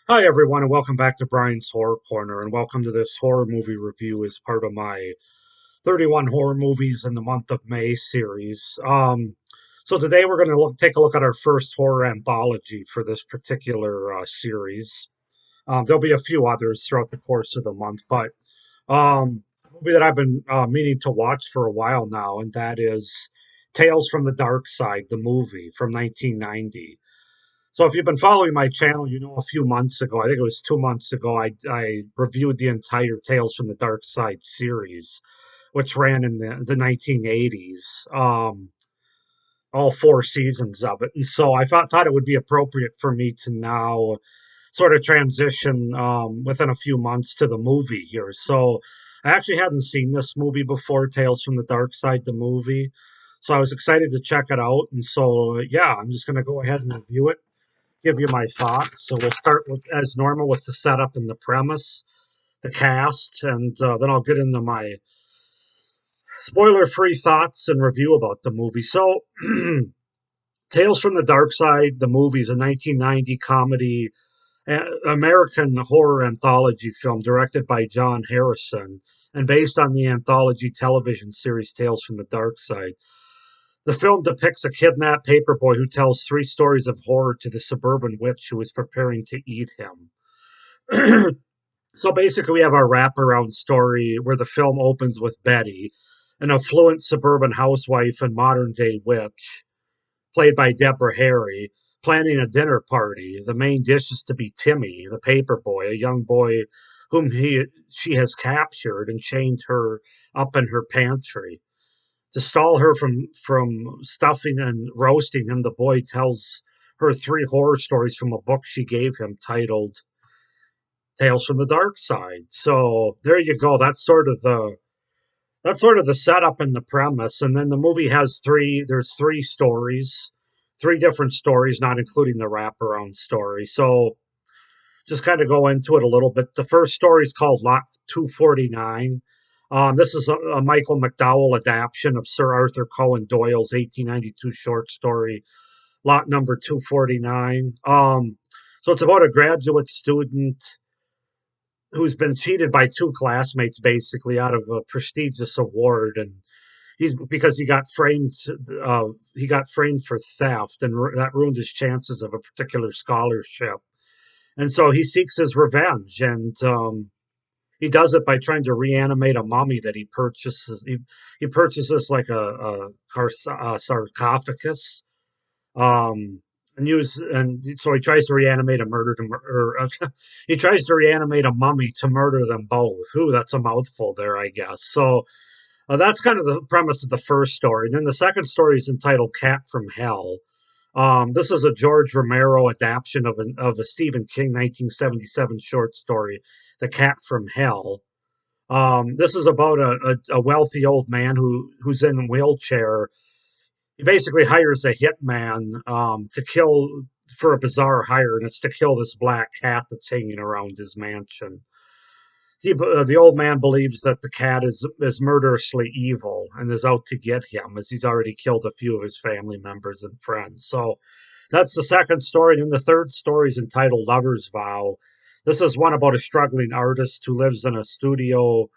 Hi, everyone, and welcome back to Brian's Horror Corner, and welcome to this horror movie review as part of my 31 horror movies in the month of May series. So today we're going to take a look at our first horror anthology for this particular series. There'll be a few others throughout the course of the month, but a movie that I've been meaning to watch for a while now, and that is Tales from the Dark Side, the movie from 1990. So if you've been following my channel, you know a few months ago, I think it was 2 months ago, I reviewed the entire Tales from the Dark Side series, which ran in the 1980s, all four seasons of it. And so I thought it would be appropriate for me to now sort of transition within a few months to the movie here. So I actually hadn't seen this movie before, Tales from the Dark Side, the movie. So I was excited to check it out. And so, yeah, I'm just going to go ahead and review it, give you my thoughts. So we'll start with, as normal, with the setup and the premise, the cast, and then I'll get into my spoiler-free thoughts and review about the movie. So, Tales from the Dark Side, the movie, is a 1990 comedy, American horror anthology film directed by John Harrison and based on the anthology television series Tales from the Dark Side. The film depicts a kidnapped paperboy who tells three stories of horror to the suburban witch who is preparing to eat him. So basically, we have our wraparound story where the film opens with Betty, an affluent suburban housewife and modern day witch, played by Deborah Harry, planning a dinner party. The main dish is to be Timmy, the paper boy, a young boy whom she has captured and chained her up in her pantry. To stall her from stuffing and roasting him, the boy tells her three horror stories from a book she gave him titled Tales from the Dark Side. So there you go. That's sort of the setup and the premise. And then the movie has there's three stories, three different stories, not including the wraparound story. So just kind of go into it a little bit. The first story is called Lot 249. This is a Michael McDowell adaptation of Sir Arthur Conan Doyle's 1892 short story, Lot number 249. So it's about a graduate student who's been cheated by two classmates basically out of a prestigious award, and he's because he got framed for theft, and that ruined his chances of a particular scholarship. And so he seeks his revenge, and he does it by trying to reanimate a mummy that he purchases. He purchases like a sarcophagus, and so he tries to reanimate a he tries to reanimate a mummy to murder them both. Ooh, that's a mouthful there, I guess. So that's kind of the premise of the first story. And then the second story is entitled Cat from Hell. This is a George Romero adaptation of a Stephen King 1977 short story, The Cat from Hell. This is about a wealthy old man who's in a wheelchair. He basically hires a hitman to kill for a bizarre hire, and it's to kill this black cat that's hanging around his mansion. The old man believes that the cat is murderously evil and is out to get him, as he's already killed a few of his family members and friends. So that's the second story. And then the third story is entitled Lover's Vow. This is one about a struggling artist who lives in a studio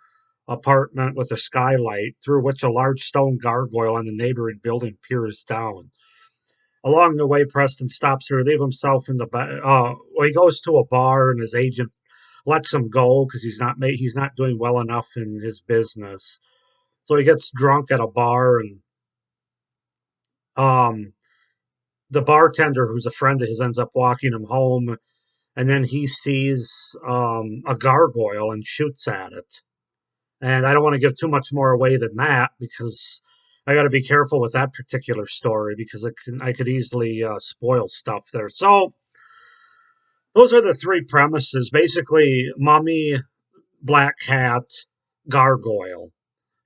apartment with a skylight through which a large stone gargoyle on the neighboring building peers down. Along the way, Preston stops to relieve himself in the well, he goes to a bar, and his agent lets him go because he's not doing well enough in his business. So he gets drunk at a bar, and um, the bartender, who's a friend of his, ends up walking him home, and then he sees a gargoyle and shoots at it. And I don't want to give too much more away than that because I got to be careful with that particular story because I could easily spoil stuff there. So those are the three premises: basically, mummy, black cat, gargoyle.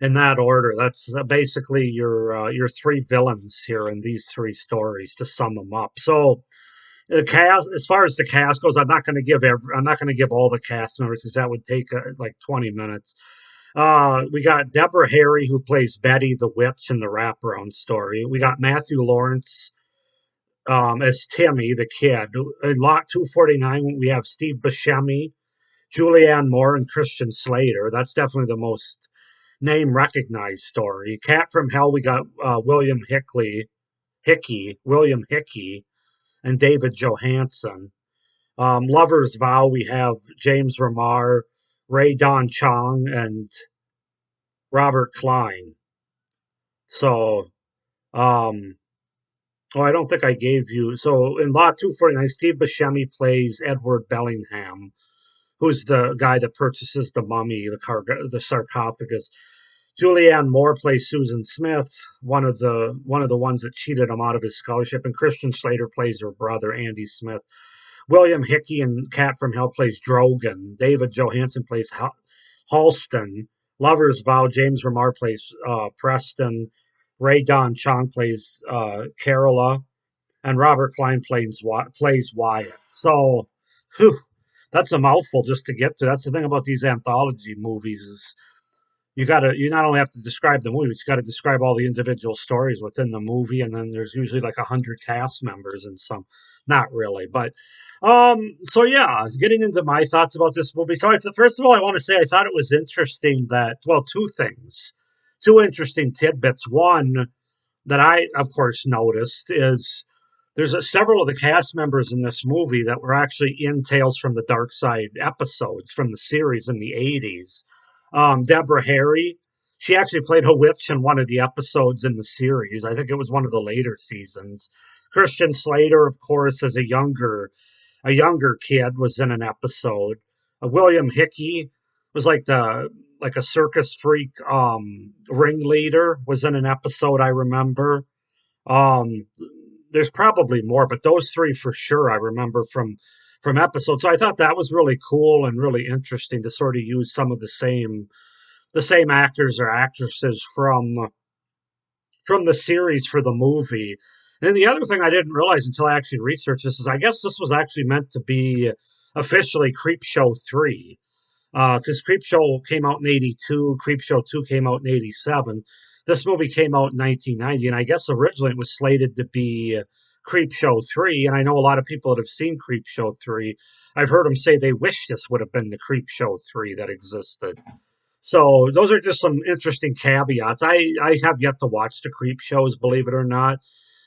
In that order, that's basically your three villains here in these three stories to sum them up. So the cast, as far as the cast goes, I'm not going to give all the cast members because that would take like 20 minutes. We got Deborah Harry, who plays Betty the witch in the wraparound story. We got Matthew Lawrence, as Timmy the kid. In Lot 249, we have Steve Buscemi, Julianne Moore, and Christian Slater. That's definitely the most name recognized story. Cat from Hell, we got William Hickey, and David Johansen. Lover's Vow, we have James Remar, Ray Don Chong, and Robert Klein. So, um, oh, I don't think I gave you. So in Lot 249, Steve Buscemi plays Edward Bellingham, who's the guy that purchases the mummy, the sarcophagus. Julianne Moore plays Susan Smith, one of the ones that cheated him out of his scholarship, and Christian Slater plays her brother Andy Smith. William Hickey and Cat from Hell plays Drogon. David Johansen plays Halston. Lover's Vow, James Remar plays Preston. Ray Don Chong plays Carola, and Robert Klein plays Wyatt. So, whew, that's a mouthful just to get to. That's the thing about these anthology movies is you not only have to describe the movie, but you got to describe all the individual stories within the movie, and then there's usually like 100 cast members and some, not really, but so yeah, getting into my thoughts about this movie. So first of all, I want to say I thought it was interesting that two things, two interesting tidbits. One that I, of course, noticed is several of the cast members in this movie that were actually in Tales from the Dark Side episodes from the series in the 80s. Deborah Harry, she actually played a witch in one of the episodes in the series. I think it was one of the later seasons. Christian Slater, of course, as a younger kid, was in an episode. William Hickey was like a circus freak ringleader, was in an episode I remember. Um, there's probably more, but those three for sure I remember from episodes. So I thought that was really cool and really interesting to sort of use some of the same actors or actresses from the series for the movie. And then the other thing I didn't realize until I actually researched this is I guess this was actually meant to be officially Creepshow 3 because Creepshow came out in '82, Creepshow 2 came out in '87. This movie came out in 1990, and I guess originally it was slated to be Creepshow 3. And I know a lot of people that have seen Creepshow 3. I've heard them say they wish this would have been the Creepshow 3 that existed. So those are just some interesting caveats. I have yet to watch the Creep shows, believe it or not.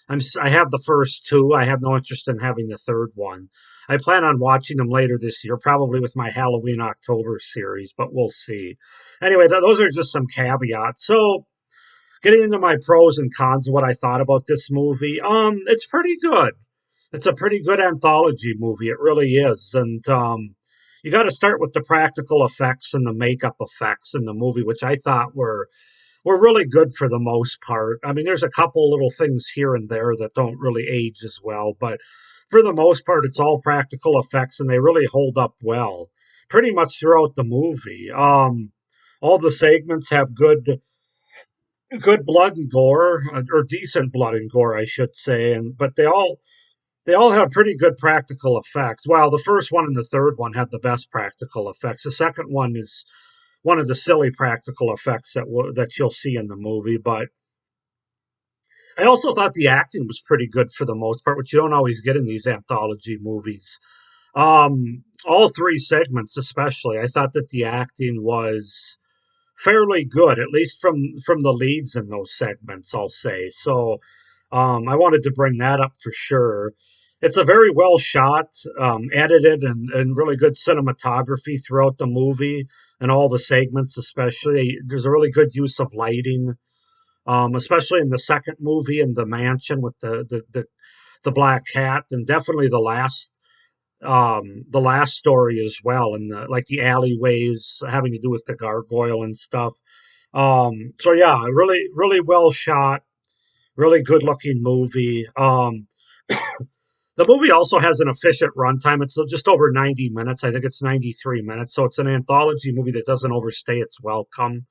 I have the first two. I have no interest in having the third one. I plan on watching them later this year, probably with my Halloween October series, but we'll see. Anyway, those are just some caveats. So, getting into my pros and cons of what I thought about this movie, it's pretty good. It's a pretty good anthology movie. It really is, and you got to start with the practical effects and the makeup effects in the movie, which I thought were really good for the most part. I mean, there's a couple little things here and there that don't really age as well, but for the most part, it's all practical effects, and they really hold up well, pretty much throughout the movie. All the segments have good blood and gore, or decent blood and gore, I should say, and but they all have pretty good practical effects. Well, the first one and the third one have the best practical effects. The second one is one of the silly practical effects that you'll see in the movie. But I also thought the acting was pretty good for the most part, which you don't always get in these anthology movies. All three segments, especially, I thought that the acting was fairly good, at least from the leads in those segments, I'll say. So I wanted to bring that up for sure. It's a very well shot, edited, and really good cinematography throughout the movie and all the segments, especially. There's a really good use of lighting, especially in the second movie in the mansion with the black cat, and definitely the last story as well, and the alleyways having to do with the gargoyle and stuff. So yeah, really, really well shot, really good looking movie. The movie also has an efficient runtime. It's just over 90 minutes. I think it's 93 minutes. So it's an anthology movie that doesn't overstay its welcome.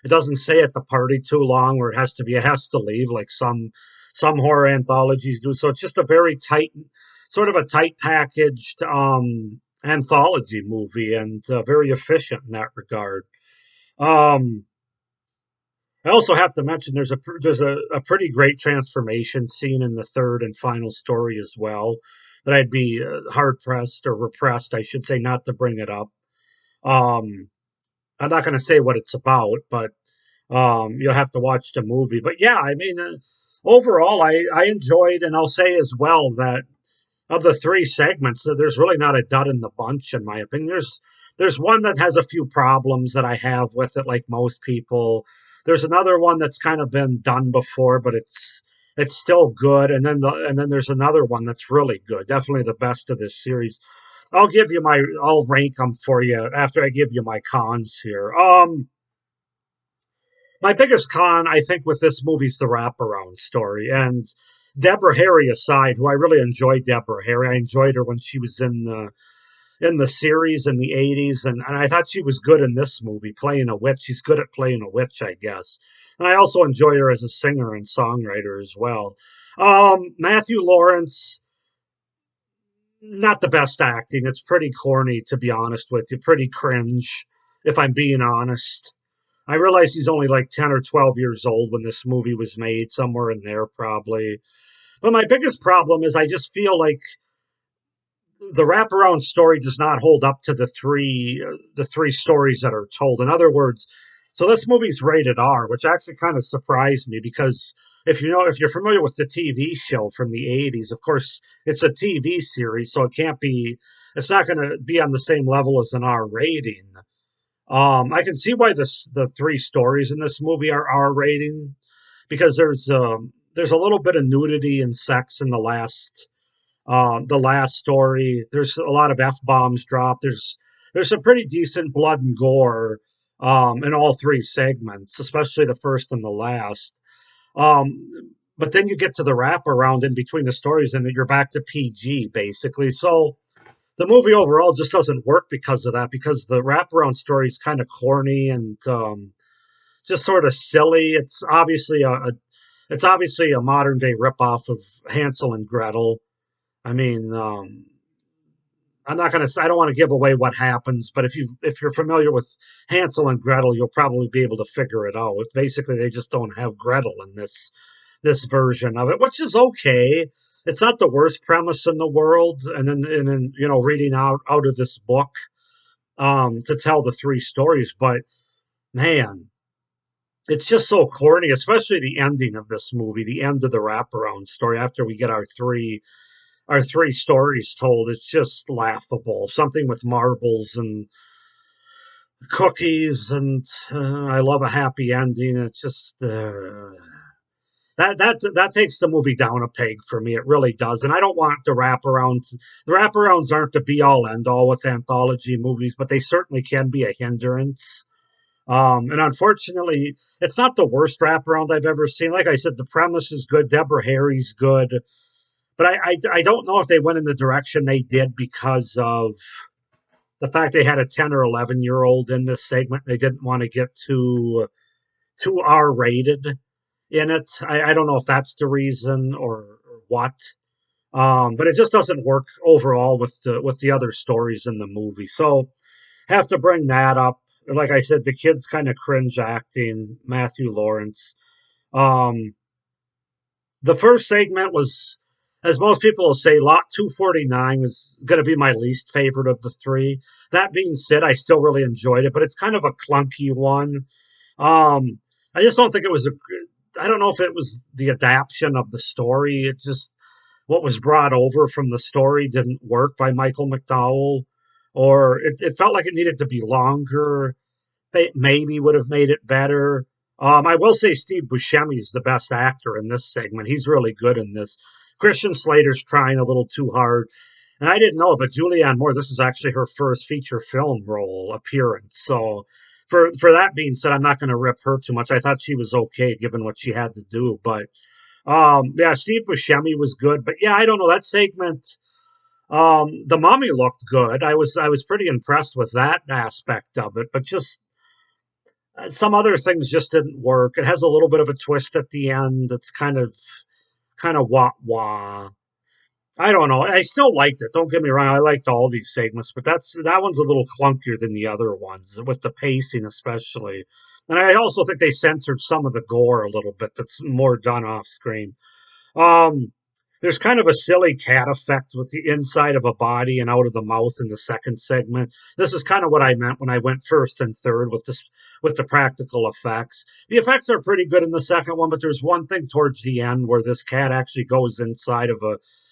It doesn't stay at the party too long where it has to leave like some horror anthologies do. So it's just a very tight, sort of a tight packaged anthology movie, and very efficient in that regard. Um, I also have to mention there's a pretty great transformation scene in the third and final story as well that I'd be hard pressed or repressed, I should say, not to bring it up. Um, I'm not going to say what it's about, but you'll have to watch the movie. But yeah, I mean, overall, I enjoyed, and I'll say as well that of the three segments, there's really not a dud in the bunch, in my opinion. There's one that has a few problems that I have with it, like most people. There's another one that's kind of been done before, but it's still good. And then there's another one that's really good, definitely the best of this series. I'll rank them for you after I give you my cons here. My biggest con, I think, with this movie is the wraparound story. And Deborah Harry aside, who I really enjoyed Deborah Harry. I enjoyed her when she was in the series in the 80s, and I thought she was good in this movie, playing a witch. She's good at playing a witch, I guess. And I also enjoy her as a singer and songwriter as well. Matthew Lawrence, not the best acting. It's pretty corny, to be honest with you, pretty cringe, if I'm being honest. I realize he's only like 10 or 12 years old when this movie was made, somewhere in there probably. But my biggest problem is I just feel like the wraparound story does not hold up to the three stories that are told. In other words, so this movie's rated R, which actually kind of surprised me because if you're familiar with the TV show from the 80s, of course it's a TV series, so it's not going to be on the same level as an R rating. I can see why the three stories in this movie are R rating because there's a little bit of nudity and sex in the last story. There's a lot of f bombs dropped. There's some pretty decent blood and gore in all three segments, especially the first and the last. Um, but then you get to the wraparound in between the stories, and you're back to PG basically. So the movie overall just doesn't work because of that. Because the wraparound story is kind of corny and just sort of silly. It's obviously a modern day ripoff of Hansel and Gretel. I mean, I don't want to give away what happens, but if you're familiar with Hansel and Gretel, you'll probably be able to figure it out. Basically, they just don't have Gretel in this version of it, which is okay. It's not the worst premise in the world, and then reading out of this book to tell the three stories, but man, it's just so corny, especially the ending of this movie, the end of the wraparound story after we get our three stories told. It's just laughable. Something with marbles and cookies, and I love a happy ending. It's just that takes the movie down a peg for me. It really does, and I don't want the wraparounds. The wraparounds aren't the be all end all with anthology movies, but they certainly can be a hindrance. And unfortunately, it's not the worst wraparound I've ever seen. Like I said, the premise is good. Deborah Harry's good. But I don't know if they went in the direction they did because of the fact they had a 10 or 11-year-old in this segment. They didn't want to get too R rated in it. I don't know if that's the reason or what. But it just doesn't work overall with the other stories in the movie. So have to bring that up. Like I said, the kid's kind of cringe acting, Matthew Lawrence. Um, the first segment was, as most people will say, Lot 249 was going to be my least favorite of the three. That being said, I still really enjoyed it, but it's kind of a clunky one. I just don't think it was I don't know if it was the adaptation of the story. It just, what was brought over from the story didn't work by Michael McDowell, or it felt like it needed to be longer. Maybe would have made it better. I will say Steve Buscemi is the best actor in this segment. He's really good in this. Christian Slater's trying a little too hard. And I didn't know it, but Julianne Moore, this is actually her first feature film role appearance. So for that being said, I'm not going to rip her too much. I thought she was okay given what she had to do. But yeah, Steve Buscemi was good. But yeah, I don't know. That segment, the mummy looked good. I was pretty impressed with that aspect of it, but just some other things just didn't work. It has a little bit of a twist at the end. It's kind of wah wah. I don't know. I still liked it. Don't get me wrong. I liked all these segments, but that one's a little clunkier than the other ones, with the pacing especially. And I also think they censored some of the gore a little bit. That's more done off screen. Um, there's kind of a silly cat effect with the inside of a body and out of the mouth in the second segment. This is kind of what I meant when I went first and third with the practical effects. The effects are pretty good in the second one, but there's one thing towards the end where this cat actually goes inside of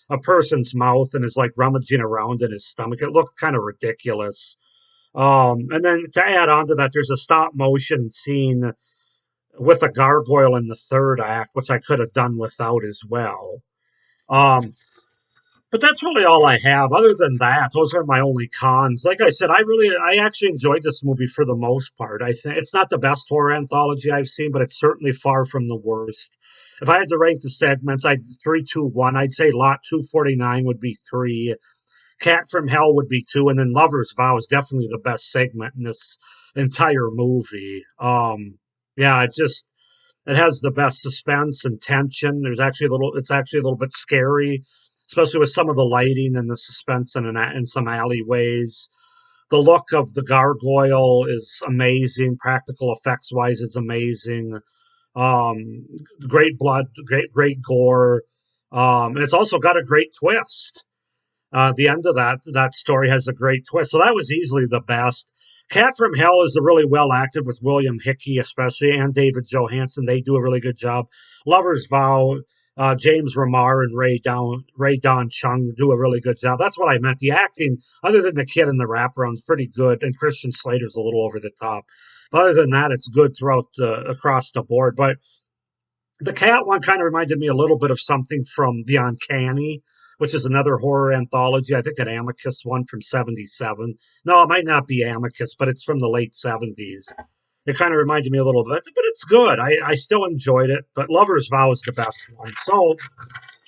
a person's mouth and is like rummaging around in his stomach. It looks kind of ridiculous. And then to add on to that, there's a stop motion scene with a gargoyle in the third act, which I could have done without as well. Um, but that's really all I have. Other than that, those are my only cons. Like I said, I actually enjoyed this movie for the most part. I think it's not the best horror anthology I've seen, but it's certainly far from the worst. If I had to rank the segments, I'd 3, 2, 1. I'd say Lot 249 would be three, Cat from Hell would be two, and then Lover's Vow is definitely the best segment in this entire movie. Yeah, it has the best suspense and tension. It's actually a little bit scary, especially with some of the lighting and the suspense in some alleyways. The look of the gargoyle is amazing. Practical effects wise, it's amazing. Um, great blood, great gore. And it's also got a great twist. The end of that story has a great twist. So that was easily the best. Cat from Hell is a really well acted with William Hickey, especially, and David Johansen. They do a really good job. Lover's Vow, James Remar and Ray Don Chung do a really good job. That's what I meant. The acting, other than the kid in the wraparound, is pretty good, and Christian Slater's a little over the top. But other than that, it's good throughout across the board. But the cat one kind of reminded me a little bit of something from The Uncanny, which is another horror anthology. I think an Amicus one from '77. No, it might not be Amicus, but it's from the late '70s. It kind of reminded me a little bit, but it's good. I still enjoyed it, but Lover's Vow is the best one. So,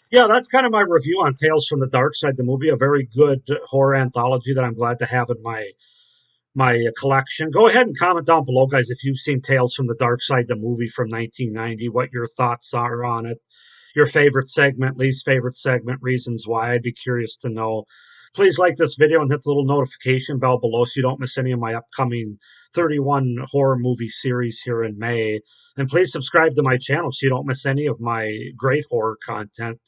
yeah, that's kind of my review on Tales from the Dark Side, the movie. A very good horror anthology that I'm glad to have in my collection. Go ahead and comment down below, guys, if you've seen Tales from the Dark Side, the movie from 1990, what your thoughts are on it, your favorite segment, least favorite segment, reasons why. I'd be curious to know. Please like this video and hit the little notification bell below so you don't miss any of my upcoming 31 horror movie series here in May. And please subscribe to my channel so you don't miss any of my great horror content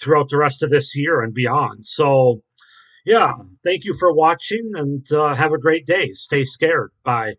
throughout the rest of this year and beyond. So, yeah, thank you for watching and have a great day. Stay scared. Bye.